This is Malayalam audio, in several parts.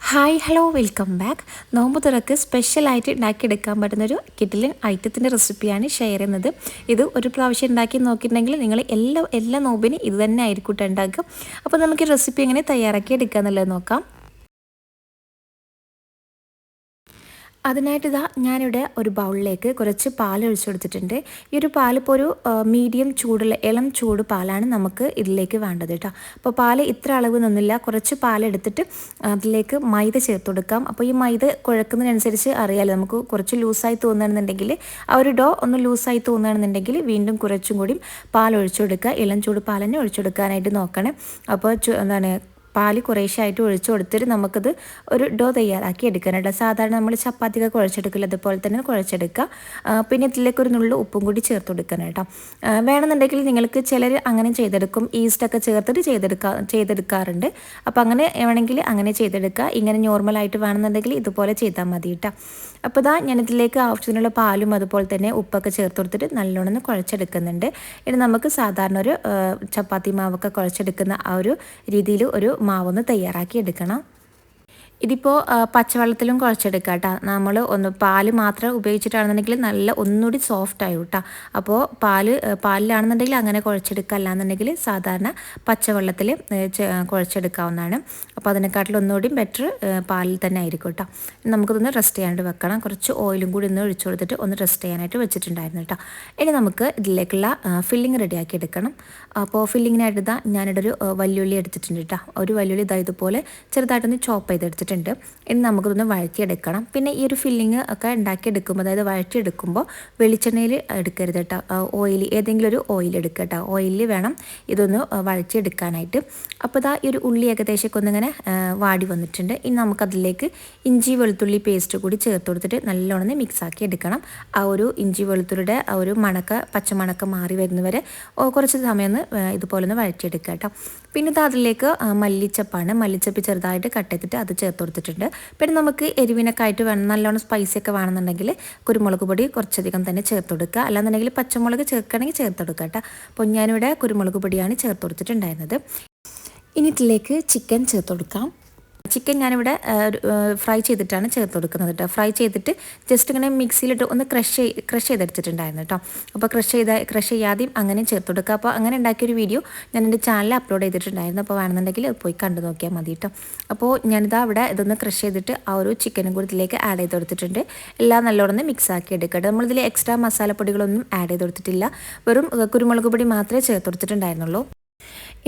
Hi hello welcome back. നോമ്പ് തുറക്ക് സ്പെഷ്യലായിട്ട് ഉണ്ടാക്കിയെടുക്കാൻ പറ്റുന്നൊരു കിഡിലൻ ഐറ്റത്തിൻ്റെ റെസിപ്പിയാണ് ഷെയർ ചെയ്യുന്നത്. ഇത് ഒരു പ്രാവശ്യം ഉണ്ടാക്കി നോക്കിയിട്ടുണ്ടെങ്കിൽ നിങ്ങൾ എല്ലാ നോമ്പിനും ഇത് തന്നെ ആയിരിക്കും ഉണ്ടാക്കുക. അപ്പോൾ നമുക്ക് ഈ റെസിപ്പി എങ്ങനെ തയ്യാറാക്കി എടുക്കുക എന്നുള്ളത് നോക്കാം. അതിനായിട്ട് ഞാനിവിടെ ഒരു ബൗളിലേക്ക് കുറച്ച് പാൽ ഒഴിച്ചു കൊടുത്തിട്ടുണ്ട്. ഈ ഒരു പാലിപ്പോൾ ഒരു മീഡിയം ചൂടുള്ള ഇളം ചൂട് പാലാണ് നമുക്ക് ഇതിലേക്ക് വേണ്ടത് കേട്ടോ. അപ്പോൾ പാൽ ഇത്ര അളവ് നിന്നില്ല, കുറച്ച് പാലെടുത്തിട്ട് അതിലേക്ക് മൈദ ചേർത്ത് കൊടുക്കാം. അപ്പോൾ ഈ മൈദ കുഴക്കുന്നതിനനുസരിച്ച് അറിയാമല്ലോ, നമുക്ക് കുറച്ച് ലൂസായി തോന്നുകയാണെന്നുണ്ടെങ്കിൽ ആ ഒരു ഡോ ഒന്ന് ലൂസായി തോന്നുകയാണെന്നുണ്ടെങ്കിൽ വീണ്ടും കുറച്ചും കൂടി പാൽ ഒഴിച്ചു കൊടുക്കുക. ഇളം ചൂട് പാൽ തന്നെ ഒഴിച്ചു കൊടുക്കാനായിട്ട് നോക്കണേ. അപ്പോൾ എന്താണ് പാല് കുറേശ്ശായിട്ട് ഒഴിച്ചു കൊടുത്തിട്ട് നമുക്കത് ഒരു ഡോ തയ്യാറാക്കി എടുക്കാനായിട്ട് സാധാരണ നമ്മൾ ചപ്പാത്തിയൊക്കെ കുഴച്ചെടുക്കില്ല, അതുപോലെ തന്നെ കുഴച്ചെടുക്കുക. പിന്നെ ഇതിലേക്ക് ഒരു നുള്ളു ഉപ്പും കൂടി ചേർത്ത് കൊടുക്കാനായിട്ടോ. വേണമെന്നുണ്ടെങ്കിൽ നിങ്ങൾക്ക് ചിലർ അങ്ങനെ ചെയ്തെടുക്കും, ഈസ്റ്റൊക്കെ ചേർത്തിട്ട് ചെയ്തെടുക്കാറുണ്ട്. അപ്പോൾ അങ്ങനെ വേണമെങ്കിൽ അങ്ങനെ ചെയ്തെടുക്കുക. ഇങ്ങനെ നോർമലായിട്ട് വേണമെന്നുണ്ടെങ്കിൽ ഇതുപോലെ ചെയ്താൽ മതി കേട്ടോ. അപ്പോൾ ഞാനിതിലേക്ക് ആവശ്യത്തിനുള്ള പാലും അതുപോലെ തന്നെ ഉപ്പൊക്കെ ചേർത്ത് കൊടുത്തിട്ട് നല്ലോണം കുഴച്ചെടുക്കുന്നുണ്ട്. ഇനി നമുക്ക് സാധാരണ ഒരു ചപ്പാത്തി മാവൊക്കെ കുഴച്ചെടുക്കുന്ന ആ ഒരു രീതിയിൽ ഒരു മാവൊന്ന് തയ്യാറാക്കി എടുക്കണം. ഇതിപ്പോൾ പച്ചവെള്ളത്തിലും കുഴച്ചെടുക്കുക കേട്ടോ. നമ്മൾ പാല് മാത്രം ഉപയോഗിച്ചിട്ടാണെന്നുണ്ടെങ്കിൽ നല്ല ഒന്നുകൂടി സോഫ്റ്റ് ആയി കേട്ടോ. അപ്പോൾ പാലിലാണെന്നുണ്ടെങ്കിൽ അങ്ങനെ കുഴച്ചെടുക്കുക, അല്ലാന്നുണ്ടെങ്കിൽ സാധാരണ പച്ചവെള്ളത്തിൽ കുഴച്ചെടുക്കാവുന്നതാണ്. അപ്പോൾ അതിനെക്കാട്ടിലും ഒന്നുകൂടി ബെറ്റർ പാലിൽ തന്നെ ആയിരിക്കും കേട്ടോ. നമുക്കിതൊന്ന് റെസ്റ്റ് ചെയ്യാനായിട്ട് വെക്കണം. കുറച്ച് ഓയിലും കൂടി ഒന്ന് ഒഴിച്ചു കൊടുത്തിട്ട് ഒന്ന് റെസ്റ്റ് ചെയ്യാനായിട്ട് വെച്ചിട്ടുണ്ടായിരുന്നു കേട്ടോ. ഇനി നമുക്ക് ഇതിലേക്കുള്ള ഫില്ലിങ് റെഡിയാക്കി എടുക്കണം. അപ്പോൾ ഫില്ലിങ്ങിനായിട്ട് ഞാനിവിടെ ഒരു വല്യുള്ളി എടുത്തിട്ടുണ്ട് കേട്ടോ. ഒരു വല്യുള്ളി ഇതുപോലെ ചെറുതായിട്ടൊന്ന് ചോപ്പ് ചെയ്തെടുത്തിട്ടുണ്ട്. ഇനി നമുക്കിതൊന്ന് വഴറ്റിയെടുക്കണം. പിന്നെ ഈ ഒരു ഫില്ലിങ് ഒക്കെ ഉണ്ടാക്കിയെടുക്കുമ്പോൾ, അതായത് വഴറ്റിയെടുക്കുമ്പോൾ വെളിച്ചെണ്ണയിൽ എടുക്കരുത് കേട്ടോ. ഓയിൽ, ഏതെങ്കിലും ഒരു ഓയിൽ എടുക്കുക കേട്ടോ. ഓയിലിൽ വേണം ഇതൊന്ന് വഴറ്റിയെടുക്കാനായിട്ട്. അപ്പോൾ ഈ ഒരു ഉള്ളി ഏകദേശമൊക്കെ ഒന്നിങ്ങനെ വാടി വന്നിട്ടുണ്ട്. ഇനി നമുക്കതിലേക്ക് ഇഞ്ചി വെളുത്തുള്ളി പേസ്റ്റ് കൂടി ചേർത്ത് കൊടുത്തിട്ട് നല്ലോണം മിക്സ് ആക്കി എടുക്കണം. ആ ഒരു ഇഞ്ചി വെളുത്തുള്ളിയുടെ ആ ഒരു പച്ചമണക്ക മാറി വരുന്നവരെ കുറച്ച് സമയം ഒന്ന് ഇതുപോലെ ഒന്ന് വഴറ്റിയെടുക്കുക കേട്ടോ. പിന്നെ അതിലേക്ക് മല്ലിച്ചപ്പാണ്. മല്ലിച്ചപ്പ് ചെറുതായിട്ട് കട്ട് ചെയ്തിട്ട് അത് ചേർത്ത് കൊടുത്തിട്ടുണ്ട്. പിന്നെ നമുക്ക് എരിവിനൊക്കെ ആയിട്ട് വേണം, നല്ലോണം സ്പൈസി ഒക്കെ വേണമെന്നുണ്ടെങ്കിൽ കുരുമുളക് പൊടി കുറച്ചധികം തന്നെ ചേർത്ത് കൊടുക്കുക. അല്ലാന്നുണ്ടെങ്കിൽ പച്ചമുളക് ചേർക്കണമെങ്കിൽ ചേർത്ത് കൊടുക്കുക കേട്ടോ. അപ്പോൾ ഞാനിവിടെ കുരുമുളക് പൊടിയാണ് ചേർത്ത് കൊടുത്തിട്ടുണ്ടായിരുന്നത്. ഇനി ഇതിലേക്ക് ചിക്കൻ ചേർത്ത് കൊടുക്കാം. ചിക്കൻ ഞാനിവിടെ ഫ്രൈ ചെയ്തിട്ടാണ് ചേർത്ത് കൊടുക്കുന്നത് കേട്ടോ. ഫ്രൈ ചെയ്തിട്ട് ജസ്റ്റ് ഇങ്ങനെ മിക്സിയിലിട്ട് ഒന്ന് ക്രഷ് ചെയ്തെടുത്തിട്ടുണ്ടായിരുന്നു കേട്ടോ. അപ്പോൾ ക്രഷ് ചെയ്യാതെയും അങ്ങനെ ചേർത്ത് കൊടുക്കുക. അപ്പോൾ അങ്ങനെ ഉണ്ടാക്കിയൊരു വീഡിയോ ഞാൻ എൻ്റെ ചാനലിൽ അപ്ലോഡ് ചെയ്തിട്ടുണ്ടായിരുന്നു. അപ്പോൾ വേണമെന്നുണ്ടെങ്കിൽ പോയി കണ്ടു നോക്കിയാൽ മതി കേട്ടോ. അപ്പോൾ ഇവിടെ ഇതൊന്ന് ക്രഷ് ചെയ്തിട്ട് ആ ഒരു ചിക്കനും കൂടി ഇതിലേക്ക് ആഡ് ചെയ്ത് കൊടുത്തിട്ടുണ്ട്. എല്ലാം നല്ലോണം മിക്സ് ആക്കി എടുക്കട്ടെ. നമ്മളിതിൽ എക്സ്ട്രാ മസാലപ്പൊടികളൊന്നും ആഡ് ചെയ്ത് കൊടുത്തിട്ടില്ല, വെറും കുരുമുളക് പൊടി മാത്രമേ ചേർത്ത് കൊടുത്തിട്ടുണ്ടായിരുന്നുള്ളൂ.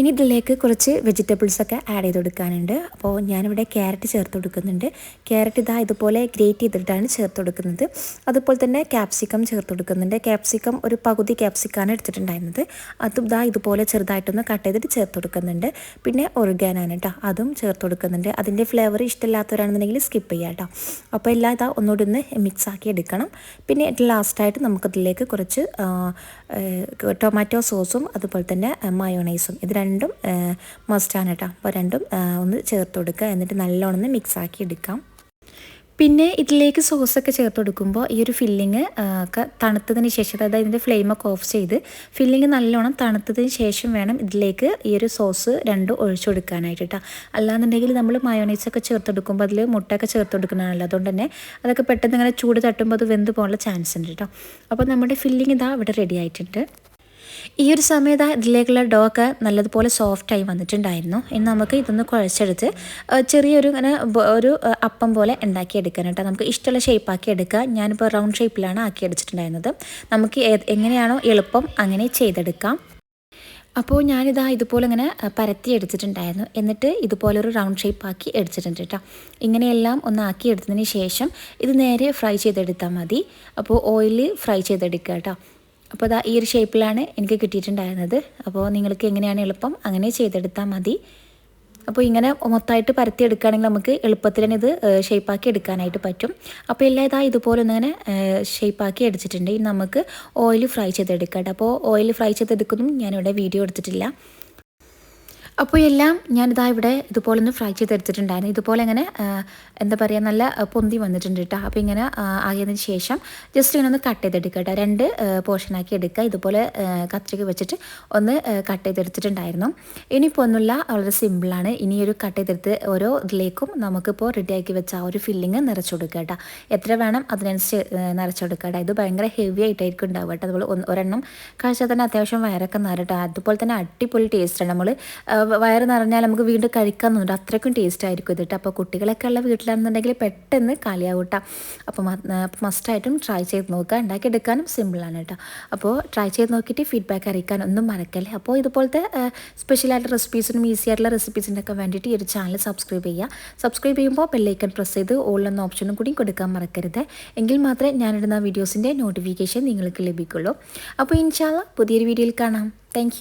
ഇനി ഇതിലേക്ക് കുറച്ച് വെജിറ്റബിൾസൊക്കെ ആഡ് ചെയ്ത് കൊടുക്കാനുണ്ട്. അപ്പോൾ ഞാനിവിടെ ക്യാരറ്റ് ചേർത്ത് കൊടുക്കുന്നുണ്ട്. ക്യാരറ്റ് ഇതുപോലെ ഗ്രേറ്റ് ചെയ്തിട്ടാണ് ചേർത്ത് കൊടുക്കുന്നത്. അതുപോലെ തന്നെ ക്യാപ്സിക്കം ചേർത്ത് കൊടുക്കുന്നുണ്ട്. ക്യാപ്സിക്കം ഒരു പകുതി ക്യാപ്സിക്കാണ് എടുത്തിട്ടുണ്ടായിരുന്നത്. അതും ഇതുപോലെ ചെറുതായിട്ടൊന്ന് കട്ട് ചെയ്തിട്ട് ചേർത്ത് കൊടുക്കുന്നുണ്ട്. പിന്നെ ഒറിഗാനാണ് കേട്ടോ, അതും ചേർത്ത് കൊടുക്കുന്നുണ്ട്. അതിൻ്റെ ഫ്ലേവർ ഇഷ്ടമില്ലാത്തവരാണെന്നുണ്ടെങ്കിൽ സ്കിപ്പ് ചെയ്യാം കേട്ടോ. അപ്പോൾ എല്ലാം ഒന്നുകൂടി ഒന്ന് മിക്സ് ആക്കി എടുക്കണം. പിന്നെ ലാസ്റ്റായിട്ട് നമുക്കതിലേക്ക് കുറച്ച് ടൊമാറ്റോ സോസും അതുപോലെ തന്നെ മയോണൈസും, ഇത് രണ്ടും മസ്റ്റാണ് കേട്ടോ. അപ്പോൾ രണ്ടും ഒന്ന് ചേർത്ത് കൊടുക്കുക. എന്നിട്ട് നല്ലോണം മിക്സ് ആക്കി എടുക്കാം. പിന്നെ ഇതിലേക്ക് സോസൊക്കെ ചേർത്ത് കൊടുക്കുമ്പോൾ ഈ ഒരു ഫില്ലിങ് ഒക്കെ തണുത്തതിന് ശേഷം, അതായത് ഇതിൻ്റെ ഫ്ലെയിമൊക്കെ ഓഫ് ചെയ്ത് ഫില്ലിങ് നല്ലോണം തണുത്തതിന് ശേഷം വേണം ഇതിലേക്ക് ഈ ഒരു സോസ് രണ്ടും ഒഴിച്ചു കൊടുക്കാനായിട്ട് കേട്ടോ. അല്ലാന്നുണ്ടെങ്കിൽ നമ്മൾ മയോണൈസൊക്കെ ചേർത്ത് കൊടുക്കുമ്പോൾ അതിൽ മുട്ടയൊക്കെ ചേർത്ത് കൊടുക്കുന്നതാണല്ലോ, അതുകൊണ്ട് തന്നെ അതൊക്കെ പെട്ടെന്ന് ഇങ്ങനെ ചൂട് തട്ടുമ്പോൾ അത് വെന്ത് പോകാനുള്ള ചാൻസ് ഉണ്ട് കേട്ടോ. അപ്പോൾ നമ്മുടെ ഫില്ലിങ് ഇവിടെ റെഡി ആയിട്ടുണ്ട്. ഈ ഒരു സമയത്ത് ഇതിലേക്കുള്ള ഡോ ഒക്കെ നല്ലതുപോലെ സോഫ്റ്റായി വന്നിട്ടുണ്ടായിരുന്നു. ഇനി നമുക്ക് ഇതൊന്ന് കുഴച്ചെടുത്ത് ചെറിയൊരു ഇങ്ങനെ ഒരു അപ്പം പോലെ ഉണ്ടാക്കിയെടുക്കാൻ കേട്ടോ. നമുക്ക് ഇഷ്ടമുള്ള ഷേപ്പാക്കി എടുക്കുക. ഞാനിപ്പോൾ റൗണ്ട് ഷേപ്പിലാണ് ആക്കി എടുത്തിട്ടുണ്ടായിരുന്നത്. നമുക്ക് എങ്ങനെയാണോ എളുപ്പം അങ്ങനെ ചെയ്തെടുക്കാം. അപ്പോൾ ഇതുപോലെ ഇങ്ങനെ പരത്തി എടുത്തിട്ടുണ്ടായിരുന്നു. എന്നിട്ട് ഇതുപോലൊരു റൗണ്ട് ഷേപ്പാക്കി എടുത്തിട്ടുണ്ട് കേട്ടോ. ഇങ്ങനെയെല്ലാം ഒന്ന് ആക്കി എടുത്തതിന് ശേഷം ഇത് നേരെ ഫ്രൈ ചെയ്തെടുത്താൽ മതി. അപ്പോൾ ഓയിലിൽ ഫ്രൈ ചെയ്തെടുക്കുക കേട്ടോ. അപ്പോൾ ഈ ഒരു ഷേപ്പിലാണ് എനിക്ക് കിട്ടിയിട്ടുണ്ടായിരുന്നത്. അപ്പോൾ നിങ്ങൾക്ക് എങ്ങനെയാണ് എളുപ്പം അങ്ങനെ ചെയ്തെടുത്താൽ മതി. അപ്പോൾ ഇങ്ങനെ മൊത്തമായിട്ട് പരത്തി എടുക്കുകയാണെങ്കിൽ നമുക്ക് എളുപ്പത്തിൽ തന്നെ ഇത് ഷേപ്പാക്കി എടുക്കാനായിട്ട് പറ്റും. അപ്പോൾ എല്ലാം ഇതുപോലെ ഒന്നിങ്ങനെ ഷേപ്പാക്കി എടുത്തിട്ടുണ്ട്. ഇനി നമുക്ക് ഓയിൽ ഫ്രൈ ചെയ്തെടുക്കാം. അപ്പോൾ ഓയിൽ ഫ്രൈ ചെയ്തെടുക്കുന്നതും ഞാനിവിടെ വീഡിയോ എടുത്തിട്ടില്ല. അപ്പോൾ എല്ലാം ഞാനിതാ ഇവിടെ ഇതുപോലെ ഒന്ന് ഫ്രൈ ചെയ്തെടുത്തിട്ടുണ്ടായിരുന്നു. ഇതുപോലെ ഇങ്ങനെ എന്താ പറയുക നല്ല പൊന്തി വന്നിട്ടുണ്ട് കേട്ടോ. അപ്പോൾ ഇങ്ങനെ ആയതിനു ശേഷം ജസ്റ്റ് ഇങ്ങനെ ഒന്ന് കട്ട് ചെയ്തെടുക്കുക കേട്ടോ. 2 പോർഷനാക്കി എടുക്കുക. ഇതുപോലെ കത്രിക വെച്ചിട്ട് ഒന്ന് കട്ട് ചെയ്തെടുത്തിട്ടുണ്ടായിരുന്നു. ഇനിയിപ്പോൾ ഒന്നുമില്ല, വളരെ സിമ്പിളാണ്. ഇനി ഒരു കട്ട് ചെയ്തെടുത്ത് ഓരോ ഇതിലേക്കും നമുക്കിപ്പോൾ റെഡിയാക്കി വെച്ച ആ ഒരു ഫില്ലിങ് നിറച്ച് കൊടുക്കുക കേട്ടോ. എത്ര വേണം അതിനനുസരിച്ച് നിറച്ച് കൊടുക്കുക കേട്ടോ. ഇത് ഭയങ്കര ഹെവി ആയിട്ടായിരിക്കും ഉണ്ടാവുക കേട്ടോ. നമ്മൾ ഒരെണ്ണം കഴിച്ചാൽ തന്നെ അത്യാവശ്യം വയറൊക്കെ നിറട്ടോ. അതുപോലെ തന്നെ അടിപൊളി ടേസ്റ്റാണ്. നമ്മൾ വയറ് നിറഞ്ഞാൽ നമുക്ക് വീണ്ടും കഴിക്കാൻ തോന്നുന്നുണ്ട്, അത്രയ്ക്കും ടേസ്റ്റ് ആയിരിക്കും ഇതിട്ട്. അപ്പോൾ കുട്ടികളൊക്കെ ഉള്ള വീട്ടിലാണെന്നുണ്ടെങ്കിൽ പെട്ടെന്ന് കാലിയാവും കേട്ടോ. അപ്പോൾ മസ്റ്റായിട്ടും ട്രൈ ചെയ്ത് നോക്കുക. ഉണ്ടാക്കിയെടുക്കാനും സിമ്പിളാണ് കേട്ടോ. അപ്പോൾ ട്രൈ ചെയ്ത് നോക്കിയിട്ട് ഫീഡ്ബാക്ക് അറിയിക്കാൻ ഒന്നും മറക്കല്ലേ. അപ്പോൾ ഇതുപോലത്തെ സ്പെഷ്യലായിട്ട് റെസിപ്പീസിനും ഈസി ആയിട്ടുള്ള റെസിപ്പീസിനൊക്കെ വേണ്ടിയിട്ട് ഈ ഒരു ചാനൽ സബ്സ്ക്രൈബ് ചെയ്യുക. സബ്സ്ക്രൈബ് ചെയ്യുമ്പോൾ ബെല്ലൈക്കൺ പ്രസ് ചെയ്ത് ഓൾ എന്ന ഓപ്ഷനും കൂടി കൊടുക്കാൻ മറക്കരുത്. എങ്കിൽ മാത്രമേ ഞാനിടുന്ന വീഡിയോസിൻ്റെ നോട്ടിഫിക്കേഷൻ നിങ്ങൾക്ക് ലഭിക്കുള്ളൂ. അപ്പോൾ ഇൻഷാ അല്ലാഹ് പുതിയൊരു വീഡിയോയിൽ കാണാം. താങ്ക്